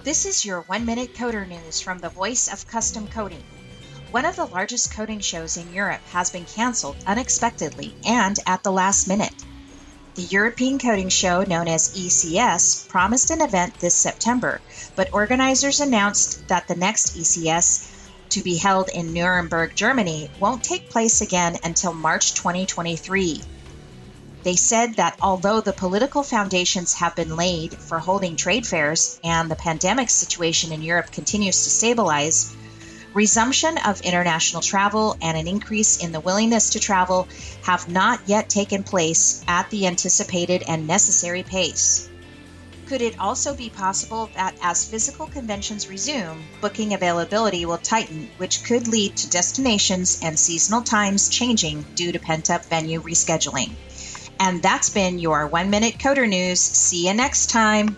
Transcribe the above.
This is your 1 Minute Coder News from the Voice of Custom Coding. One of the largest coding shows in Europe has been canceled unexpectedly and at the last minute. The European Coding Show, known as ECS, promised an event this September, but organizers announced that the next ECS, to be held in Nuremberg, Germany, won't take place again until March 2023. They said that although the political foundations have been laid for holding trade fairs and the pandemic situation in Europe continues to stabilize, resumption of international travel and an increase in the willingness to travel have not yet taken place at the anticipated and necessary pace. Could it also be possible that as physical conventions resume, booking availability will tighten, which could lead to destinations and seasonal times changing due to pent-up venue rescheduling? And that's been your 1 Minute Coder News. See you next time.